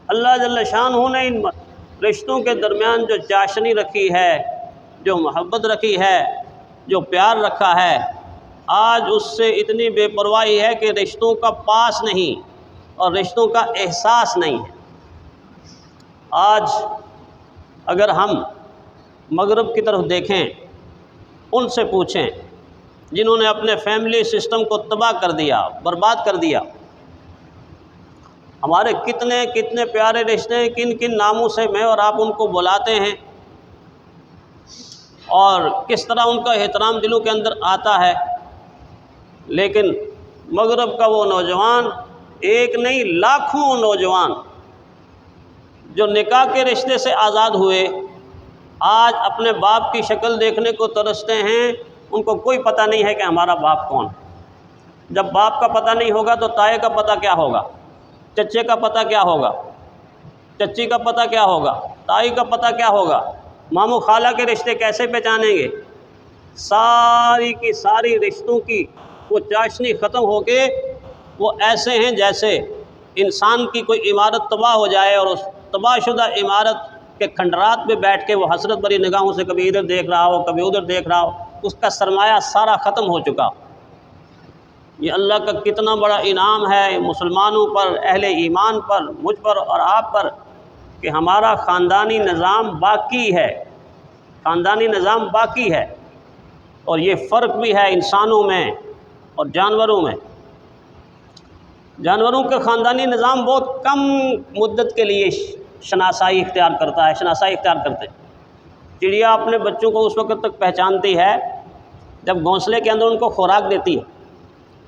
اللہ جل شانہ نے ان رشتوں کے درمیان جو چاشنی رکھی ہے، جو محبت رکھی ہے، جو پیار رکھا ہے، آج اس سے اتنی بے پرواہی ہے کہ رشتوں کا پاس نہیں اور رشتوں کا احساس نہیں ہے۔ آج اگر ہم مغرب کی طرف دیکھیں، ان سے پوچھیں جنہوں نے اپنے فیملی سسٹم کو تباہ کر دیا، برباد کر دیا، ہمارے کتنے کتنے پیارے رشتے ہیں، کن کن ناموں سے میں اور آپ ان کو بلاتے ہیں، اور کس طرح ان کا احترام دلوں کے اندر آتا ہے۔ لیکن مغرب کا وہ نوجوان، ایک نہیں لاکھوں نوجوان جو نکاح کے رشتے سے آزاد ہوئے، آج اپنے باپ کی شکل دیکھنے کو ترستے ہیں۔ ان کو کوئی پتہ نہیں ہے کہ ہمارا باپ کون ہے۔ جب باپ کا پتہ نہیں ہوگا تو تائے کا پتہ کیا ہوگا، چچے کا پتہ کیا ہوگا، چچی کا پتہ کیا ہوگا، تائی کا پتہ کیا ہوگا، ماموں خالہ کے رشتے کیسے پہچانیں گے؟ ساری کی ساری رشتوں کی وہ چاشنی ختم ہو کے وہ ایسے ہیں جیسے انسان کی کوئی عمارت تباہ ہو جائے اور اس تباہ شدہ عمارت کے کھنڈرات پہ بیٹھ کے وہ حسرت بھری نگاہوں سے کبھی ادھر دیکھ رہا ہو، کبھی ادھر دیکھ رہا ہو، اس کا سرمایہ سارا ختم ہو چکا۔ یہ اللہ کا کتنا بڑا انعام ہے مسلمانوں پر، اہل ایمان پر، مجھ پر اور آپ پر، کہ ہمارا خاندانی نظام باقی ہے، خاندانی نظام باقی ہے۔ اور یہ فرق بھی ہے انسانوں میں اور جانوروں میں۔ جانوروں کا خاندانی نظام بہت کم مدت کے لیے شناسائی اختیار کرتا ہے، شناسائی اختیار کرتے ہیں۔ چڑیا اپنے بچوں کو اس وقت تک پہچانتی ہے جب گھونسلے کے اندر ان کو خوراک دیتی ہے،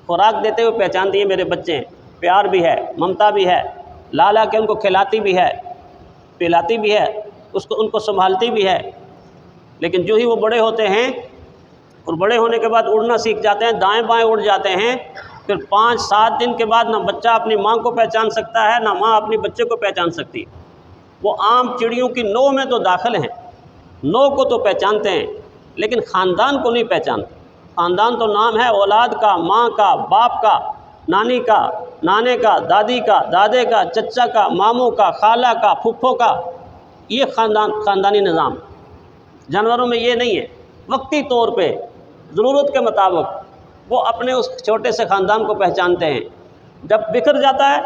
خوراک دیتے ہوئے پہچانتی ہے میرے بچے ہیں، پیار بھی ہے، ممتا بھی ہے، لا لا کے ان کو کھلاتی بھی ہے، پلاتی بھی ہے، ان کو سنبھالتی بھی ہے۔ لیکن جو ہی وہ بڑے ہوتے ہیں اور بڑے ہونے کے بعد اڑنا سیکھ جاتے ہیں، دائیں بائیں اڑ جاتے ہیں، پھر 5-7 دن کے بعد نہ بچہ اپنی ماں کو پہچان سکتا ہے، نہ ماں اپنی بچے کو پہچان سکتی ہے۔ وہ عام چڑیوں کی نو میں تو داخل ہیں، نو کو تو پہچانتے ہیں لیکن خاندان کو نہیں پہچانتے۔ خاندان تو نام ہے اولاد کا، ماں کا، باپ کا، نانی کا، نانے کا، دادی کا، دادے کا، چچا کا، ماموں کا، خالہ کا، پھپھو کا، یہ خاندانی نظام۔ جانوروں میں یہ نہیں ہے۔ وقتی طور پہ ضرورت کے مطابق وہ اپنے اس چھوٹے سے خاندان کو پہچانتے ہیں۔ جب بکھر جاتا ہے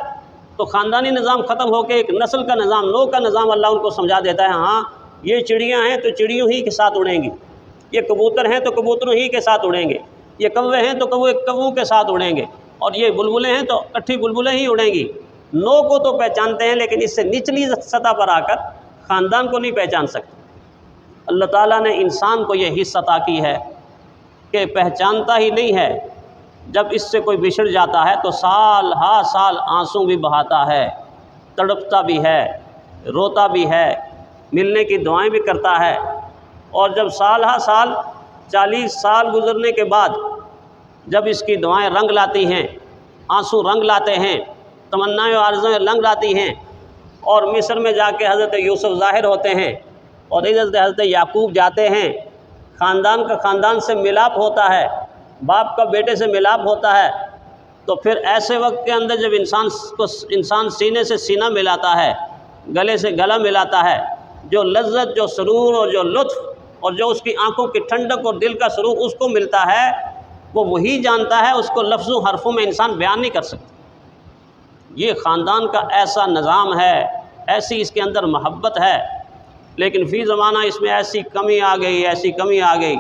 تو خاندانی نظام ختم ہو کے ایک نسل کا نظام، نو کا نظام اللہ ان کو سمجھا دیتا ہے۔ ہاں یہ چڑیاں ہیں تو چڑیوں ہی کے ساتھ اڑیں گی، یہ کبوتر ہیں تو کبوتروں ہی کے ساتھ اڑیں گے، یہ کوے ہیں تو کووں کے ساتھ اڑیں گے، اور یہ بلبلیں ہیں تو کٹھی بلبلیں ہی اڑیں گی۔ نو کو تو پہچانتے ہیں لیکن اس سے نچلی سطح پر آ کر خاندان کو نہیں پہچان سکتے۔ اللہ تعالیٰ نے انسان کو یہ حص عطا کی ہے کہ پہچانتا ہی نہیں ہے، جب اس سے کوئی بچھڑ جاتا ہے تو سال ہا سال آنسو بھی بہاتا ہے، تڑپتا بھی ہے، روتا بھی ہے، ملنے کی دعائیں بھی کرتا ہے، اور جب سال ہا سال 40 سال گزرنے کے بعد جب اس کی دعائیں رنگ لاتی ہیں، آنسو رنگ لاتے ہیں، تمنائیں و آرزویں رنگ لاتی ہیں، اور مصر میں جا کے حضرت یوسف ظاہر ہوتے ہیں اور ادھر سے حضرت یعقوب جاتے ہیں، خاندان کا خاندان سے ملاپ ہوتا ہے، باپ کا بیٹے سے ملاپ ہوتا ہے، تو پھر ایسے وقت کے اندر جب انسان سینے سے سینہ ملاتا ہے، گلے سے گلا ملاتا ہے، جو لذت، جو سرور اور جو لطف اور جو اس کی آنکھوں کی ٹھنڈک اور دل کا سرور اس کو ملتا ہے، وہ وہی جانتا ہے، اس کو لفظوں حرفوں میں انسان بیان نہیں کر سکتا۔ یہ خاندان کا ایسا نظام ہے، ایسی اس کے اندر محبت ہے، لیکن فی زمانہ اس میں ایسی کمی آ گئی، ایسی کمی آ گئی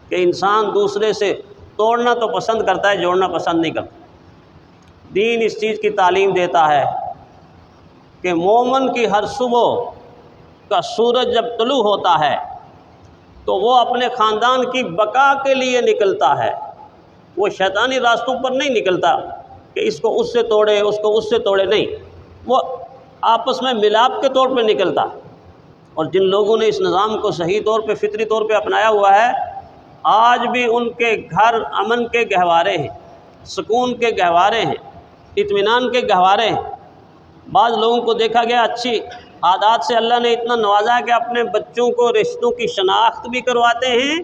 کہ انسان دوسرے سے توڑنا تو پسند کرتا ہے، جوڑنا پسند نہیں کرتا۔ دین اس چیز کی تعلیم دیتا ہے کہ مومن کی ہر صبح کا سورج جب طلوع ہوتا ہے تو وہ اپنے خاندان کی بقا کے لیے نکلتا ہے، وہ شیطانی راستوں پر نہیں نکلتا کہ اس کو اس سے توڑے، اس کو اس سے توڑے، نہیں، وہ آپس میں ملاپ کے طور پہ نکلتا۔ اور جن لوگوں نے اس نظام کو صحیح طور پہ، فطری طور پہ اپنایا ہوا ہے، آج بھی ان کے گھر امن کے گہوارے ہیں، سکون کے گہوارے ہیں، اطمینان کے گہوارے ہیں۔ بعض لوگوں کو دیکھا گیا اچھی عادات سے اللہ نے اتنا نوازا ہے کہ اپنے بچوں کو رشتوں کی شناخت بھی کرواتے ہیں،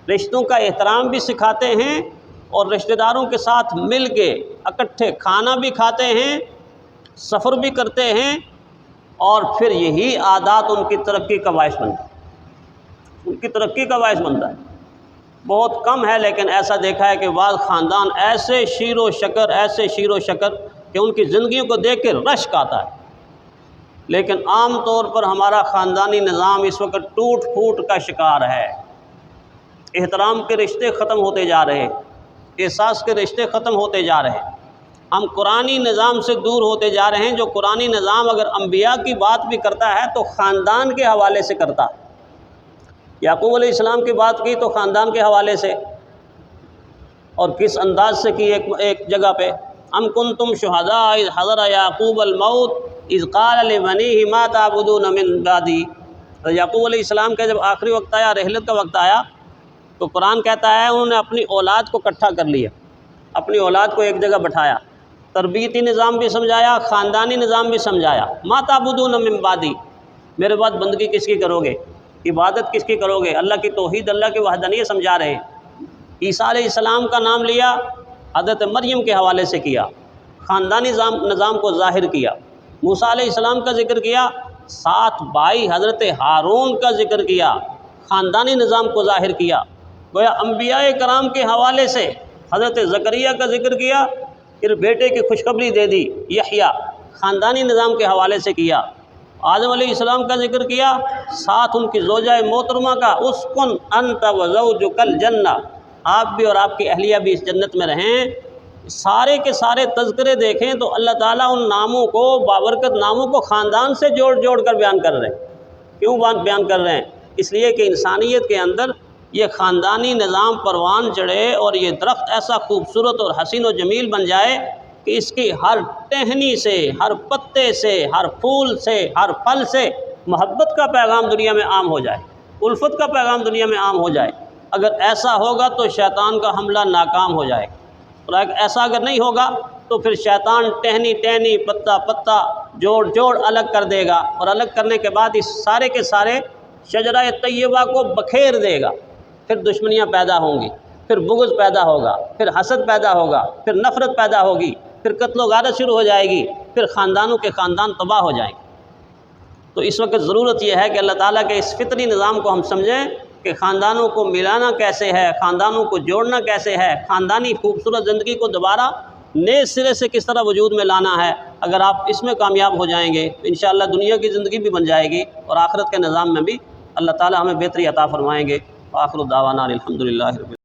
رشتوں کا احترام بھی سکھاتے ہیں، اور رشتہ داروں کے ساتھ مل کے اکٹھے کھانا بھی کھاتے ہیں، سفر بھی کرتے ہیں اور پھر یہی عادات ان کی ترقی کا باعث بنتا ہے، ان کی ترقی کا باعث بنتا ہے۔ بہت کم ہے لیکن ایسا دیکھا ہے کہ بعض خاندان ایسے شیر و شکر کہ ان کی زندگیوں کو دیکھ کے رشک آتا ہے، لیکن عام طور پر ہمارا خاندانی نظام اس وقت ٹوٹ پھوٹ کا شکار ہے۔ احترام کے رشتے ختم ہوتے جا رہے، احساس کے رشتے ختم ہوتے جا رہے، ہم قرآنی نظام سے دور ہوتے جا رہے ہیں۔ جو قرآنی نظام اگر انبیاء کی بات بھی کرتا ہے تو خاندان کے حوالے سے کرتا ہے۔ یعقوب علیہ السلام کی بات کی تو خاندان کے حوالے سے، اور کس انداز سے کی ایک جگہ پہ، ام کنتم شہداء اذ حضر یعقوب الموت اذ قال لبنیہ ما تعبدون من بعدی۔ یعقوب علیہ السلام کا جب آخری وقت آیا، رحلت کا وقت آیا، تو قرآن کہتا ہے انہوں نے اپنی اولاد کو اکٹھا کر لیا، اپنی اولاد کو ایک جگہ بٹھایا، تربیتی نظام بھی سمجھایا، خاندانی نظام بھی سمجھایا۔ ما تعبدون من بعدی، میرے بعد بندگی کس کی کرو گے، عبادت کس کی کرو گے، اللہ کی توحید، اللہ کی وحدانیت سمجھا رہے ہیں۔ عیسیٰ علیہ السلام کا نام لیا، حضرت مریم کے حوالے سے کیا، خاندانی نظام کو ظاہر کیا۔ موسیٰ علیہ السلام کا ذکر کیا، ساتھ بھائی حضرت ہارون کا ذکر کیا، خاندانی نظام کو ظاہر کیا۔ گویا انبیاء کرام کے حوالے سے حضرت زکریا کا ذکر کیا، پھر بیٹے کی خوشخبری دے دی یحییٰ، خاندانی نظام کے حوالے سے کیا۔ آدم علیہ السلام کا ذکر کیا، ساتھ ان کی زوجہ محترمہ کا اسکن انت وزوجک الجنہ، آپ بھی اور آپ کی اہلیہ بھی اس جنت میں رہیں۔ سارے کے سارے تذکرے دیکھیں تو اللہ تعالیٰ ان ناموں کو، بابرکت ناموں کو خاندان سے جوڑ جوڑ کر بیان کر رہے ہیں۔ کیوں بیان کر رہے ہیں؟ اس لیے کہ انسانیت کے اندر یہ خاندانی نظام پروان چڑھے اور یہ درخت ایسا خوبصورت اور حسین و جمیل بن جائے کہ اس کی ہر ٹہنی سے، ہر پتے سے، ہر پھول سے، ہر پھل سے محبت کا پیغام دنیا میں عام ہو جائے، الفت کا پیغام دنیا میں عام ہو جائے۔ اگر ایسا ہوگا تو شیطان کا حملہ ناکام ہو جائے، اور ایسا اگر نہیں ہوگا تو پھر شیطان ٹہنی ٹہنی، پتا پتا، جوڑ جوڑ الگ کر دے گا، اور الگ کرنے کے بعد اس سارے کے سارے شجرہ طیبہ کو بکھیر دے گا۔ پھر دشمنیاں پیدا ہوں گی، پھر بغض پیدا ہوگا، پھر حسد پیدا ہوگا، پھر نفرت پیدا ہوگی، پھر قتل و غارت شروع ہو جائے گی، پھر خاندانوں کے خاندان تباہ ہو جائیں گے۔ تو اس وقت ضرورت یہ ہے کہ اللہ تعالیٰ کے اس فطری نظام کو ہم سمجھیں کہ خاندانوں کو ملانا کیسے ہے، خاندانوں کو جوڑنا کیسے ہے، خاندانی خوبصورت زندگی کو دوبارہ نئے سرے سے کس طرح وجود میں لانا ہے۔ اگر آپ اس میں کامیاب ہو جائیں گے تو انشاءاللہ دنیا کی زندگی بھی بن جائے گی، اور آخرت کے نظام میں بھی اللہ تعالیٰ ہمیں بہتری عطا فرمائیں گے۔ وآخر دعوانا الحمدللہ رب العالمین۔